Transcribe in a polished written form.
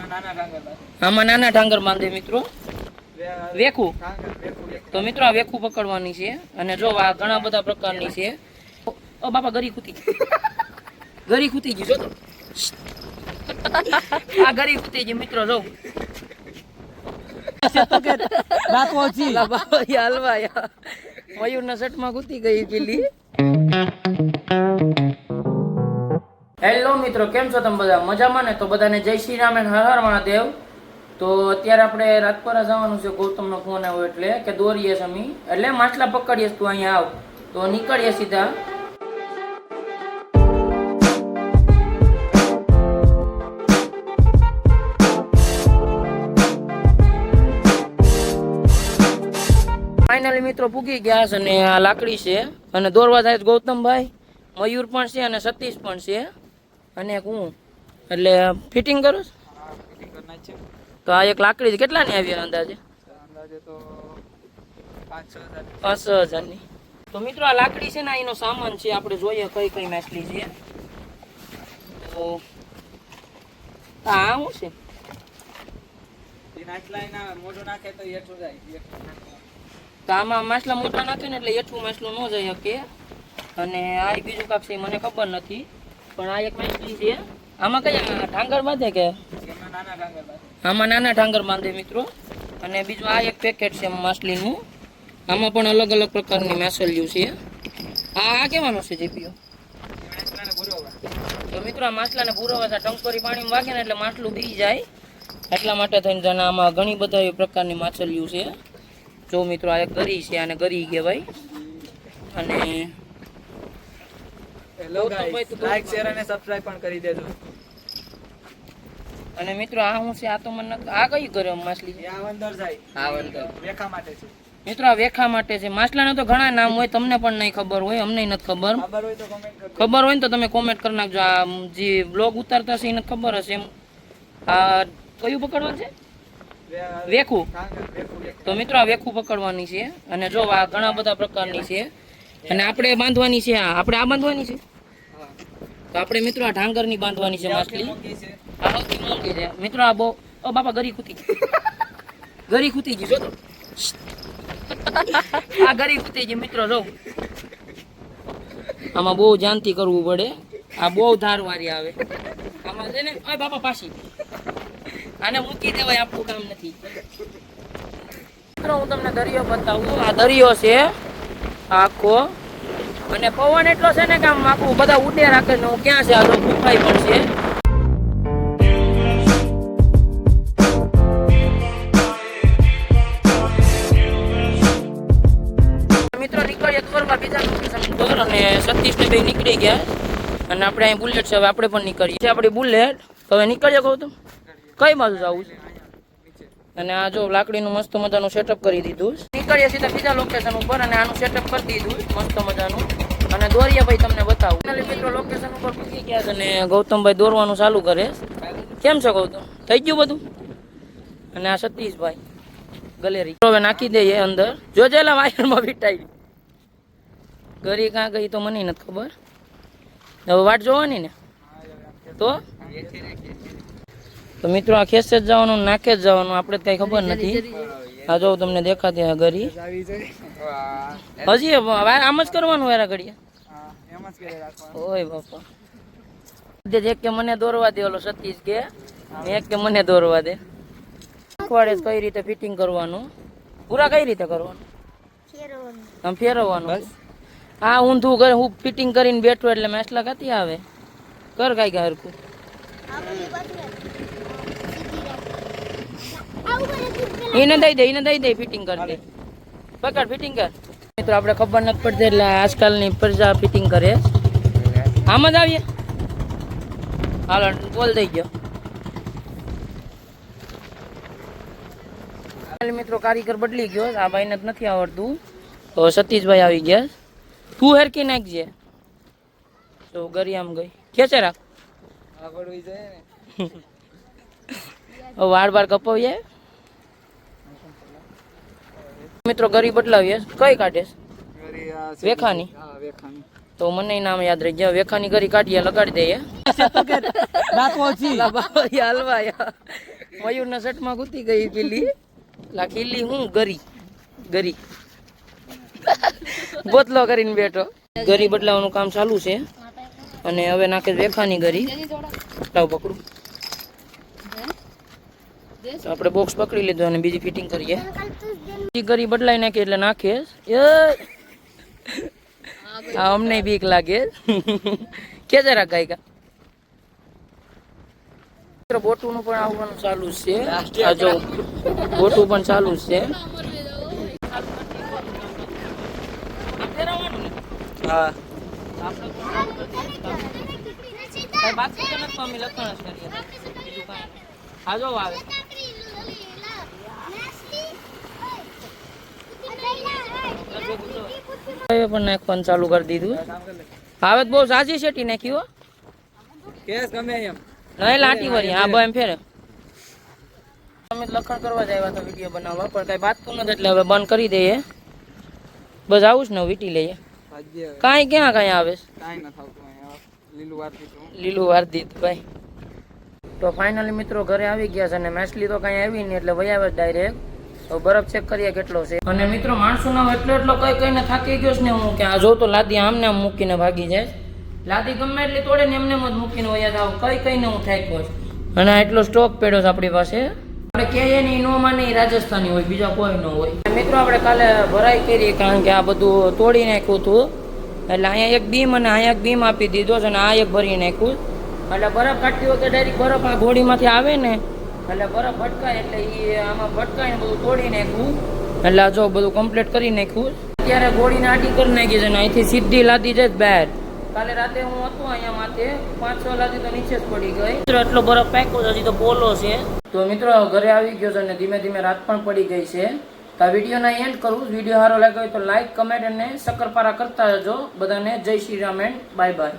આમાં નાના ઢાંગર બાંધે મિત્રો વેખું. તો મિત્રો આ વેખું પકડવાની છે અને જો આ ઘણા બધા પ્રકારની છે. ઓ બાપા ગરી ખૂતી ગઈ જો તો આ ગરી ખૂતી ગઈ મિત્રો જો મયુર ના શર્ટ માં ખૂતી ગઈ પેલી. હેલો મિત્રો, કેમ છો તમે બધા? મજામાં ને? તો બધાને જય શ્રી રામ અને હર હર મહાદેવ. તો અત્યારે આપણે રાજપરા જવાનું છે. ગૌતમ નો ફોન આવ્યો એટલે કે દોરીએ સમી એટલે માછલા પકડીએ તું અહીંયા આવ તો નીકળીએ સીધા. ફાઇનલી મિત્રો પૂગી ગયા છે અને આ લાકડી છે અને દોરવા જાય ગૌતમભાઈ, મયુર પણ છે અને સતીશ પણ છે અને હું એટલે ફિટિંગ કરું તો આ એક લાકડી કેટલાની આવી અંદાજે? તો 5,000 ની. તો મિત્રો આ લાકડી છે ને એનો સામાન છે, આપણે જોઈએ કઈ કઈ માછલી છે. તો આ શું છે? તો આમાં માછલા મોટા નાખે ને એટલે એઠું માછલું ન જઈ શકે. અને આ બીજું કાંક છે મને ખબર નથી, પણ આ એક માછલી છે. આમાં કયા ઢાંગર બાંધે કે? આમાં નાના ઢાંગર બાંધે મિત્રો. અને બીજું આ એક પેકેટ છે માછલીનું, આમાં પણ અલગ અલગ પ્રકારની માછલીઓ છે. આ કેવાનું છે જીપીઓ? તો મિત્રો આ માછલાને ભૂરવા ટંકોરી પાણીમાં વાગે ને એટલે માછલું બી જાય, એટલા માટે થઈને આમાં ઘણી બધા એ પ્રકારની માછલીઓ છે. જો મિત્રો આ એક ગરી છે, આને ગરી કહેવાય. અને લાઈક શેર અને સબસ્ક્રાઇબ પણ કરી દેજો. અને મિત્રો આ શું છે? આ તો મને આ કઈ કરે માછલી છે? આ વંદર જાય. આ વંદર વેખા માટે છે મિત્રો. આ વેખા માટે છે. માછલાના તો ઘણા નામ હોય, તમને પણ નહીં ખબર હોય, અમને નથી ખબર. ખબર હોય ને તો તમે કોમેન્ટ કરી નાખજો. આ જે બ્લોગ ઉતારતા છે એને ખબર હશે એમ. આ કયું પકડવાનું છે? વેખું. તો મિત્રો આ વેખું પકડવાની છે અને જો આ ઘણા બધા પ્રકારની છે અને આપણે બાંધવાની છે. આપણે આ બાંધવાની છે. તો આપણે મિત્રો આ ઢાંગર ની બાંધવાની છે માછલી. આ સૌથી મોંઘી છે મિત્રો. આ બહુ ઓ બાપા ગરી ખૂતી ગઈ જો તો આ ગરી ખૂતી ગઈ મિત્રો. જો આમાં બહુ જાનથી કરવું પડે, આ બહુ ધારવારી આવે આમાં છે ને. ઓય બાપા પાછી આને મૂકી દેવાય, આપણું કામ નથી. મિત્રો હું તમને દરિયો બતાવું. આ દરિયો છે આખો અને પવન એટલો છે ને કે આમ આખું બધા ઉડે રાખે ને. હું ક્યાં છે? આ તો ગુફાઈ પણ છે. મિત્રો નીકળીએ દોરમાં બીજા લોકેશન પર અને સતીશ ને બે નીકળી ગયા અને આપણે અહીં બુલેટ છે. હવે આપણે પણ નીકળીએ. આપણી બુલેટ હવે નીકળીએ. કહું તો કઈ બાજુ જવું છે? અને આ જો લાકડીનું મસ્ત મજાનું સેટઅપ કરી દીધું. નીકળીએ સીધા બીજા લોકેશન ઉપર અને આનું સેટઅપ કરી દીધું મસ્ત મજાનું. અને દોરીએ ભાઈ તમને બતાવું. મિત્રો લોકેશન ઉપર પૂછી ગયા છે અને ગૌતમભાઈ દોરવાનું ચાલુ કરે. કેમ છે ગૌતમ? થઈ ગયું બધું? અને આ સતીશભાઈ ગલેરી હવે નાખી દઈએ અંદર. જોજેલા વાયરમાં વીટાઈ ગરી કાં ગઈ તો મને નથી ખબર. હવે વાટ જોવાની ને. તો મિત્રો આ ખેસે જ જવાનું, નાખે જ જવાનું, આપણે કઈ ખબર નથી. આ જો તમને દેખાતી ગરી હજી આમ જ કરવાનું વારા ઘડીએ. ઓય બાપા એક કે મને દોરવા દે, ઓલો સતીશ કે એક કે મને દોરવા દે. શીખવાડે કઈ રીતે ફિટિંગ કરવાનું, પૂરા કઈ રીતે કરવાનું, આમ ફેરવવાનું. આ ઊંધું કરે હું ફિટિંગ કરીને બેઠું એટલે માછલા કાતી આવે. કર કઈ હરખું. એને દઈ દે ફિટિંગ કરી દે. પકડ ફિટિંગ કર. મિત્રો આપણે ખબર નથી પડતી એટલે આજકાલની પ્રજા ફિટિંગ કરે. આમ જ આવીએ. હાલો બોલ દઈ ગયો. મિત્રો કારીગર બદલી ગયો. આ ભાઈને જ નથી આવડતું તો સતીશભાઈ આવી ગયા. તું હેરકી નાખજે. તો ગરી આમ ગઈ ખેંચે રાખ. વાળ બાર કપાવીએ. મિત્રો ગરી બદલાવીએ. કઈ કાઢે? વેખાની. તો મને નામ યાદ રહી ગયા. વેખાની ગરી કાઢીએ, લગાડી દઈએ. મયુરના શર્ટમાં ઘૂસી ગઈ પેલી લા ખીલી હું ગરી બોતલો કરીને બેઠો. ગરી બદલાવાનું કામ ચાલુ છે અને હવે નાખે વેફાની ગરી. લાવ પકડું. તો આપણે બોક્સ પકડી લીધું અને બીજી ફિટિંગ કરીએ. બીજી ગરી બદલાઈ નાખી એટલે નાખે અમને બીક લાગે કે જરા ગાયકા. બોટું નું પણ આવવાનું ચાલુ છે. આ જો બોટું પણ ચાલુ છે. હા પણ નાખવાનું ચાલુ કરી દીધું. હવે બહુ સાચી શેટી નાખી હો. કેસ ગમે એમ નહીં લાટી વળી હા બો એમ ફેરે. અમે લખણ કરવા જ આવ્યા હતા વિડીયો બનાવવા પણ કઈ બાતતું નથી એટલે હવે બંધ કરી દઈએ. બસ આવું જ ને વીટી લઈએ. કાંઈ ક્યાં કાંઈ આવે કાંઈ ન થતું અહીંયા લીલું વાર દીધું. લીલું વાર દીધું ભાઈ. તો ફાઇનલી મિત્રો ઘરે આવી ગયા છે અને માછલી તો કાંઈ આવી નહીં એટલે વહી આવે ડાયરેક્ટ. તો બરફ ચેક કરીએ કેટલો છે. અને મિત્રો માણસોનો એટલો કઈને થાકી ગયો છે ને હું કે આ જો તો લાદી આમને આમ મૂકીને ભાગી જાય. લાદી ગમે એટલી તોડે ને એમને જ મૂકીને વયા જાવ કઈને હું થાક્યો છું. અને એટલો સ્ટોક પડ્યો છે આપણી પાસે. આપણે કહીએ નહીં નો માને રાજસ્થાની હોય બીજા કોઈ ન હોય. મિત્રો આપણે કાલે ભરાઈ કરી કારણ કે આ બધું તોડી નાખ્યું હતું એટલે અહીંયા એક બીમ અને અહીંયા એક બીમ આપી દીધો છે અને આ એક ભરી નાખ્યું. એટલે બરફ કાઢતી વખતે ડાયરેક્ટ બરફ આ ઘોડીમાંથી આવે ને એટલે બરફ ભટકાય એટલે એ આમાં ભટકાય ને બધું તોડી નાખ્યું. એટલે જો બધું કમ્પ્લીટ કરી નાખ્યું. અત્યારે ઘોડીને આટી કરી નાખી છે ને અહીંથી સીધી લાદી જાય બહાર. કાલે રાતે હું હતું અહીંયા માથે 5-6 લાદી તો નીચે જ પડી ગઈ. મિત્રો એટલો બરફ પાક્યો છે હજી તો પોલો છે. તો મિત્રો ઘરે આવી ગયો છે અને ધીમે ધીમે રાત પણ પડી ગઈ છે. તો આ વિડીયોના એન્ડ કરું. વિડીયો સારો લાગ્યો હોય તો લાઈક કમેન્ટ અને શક્કરપારા કરતા જજો. બધાને જય Shri Ram and bye bye.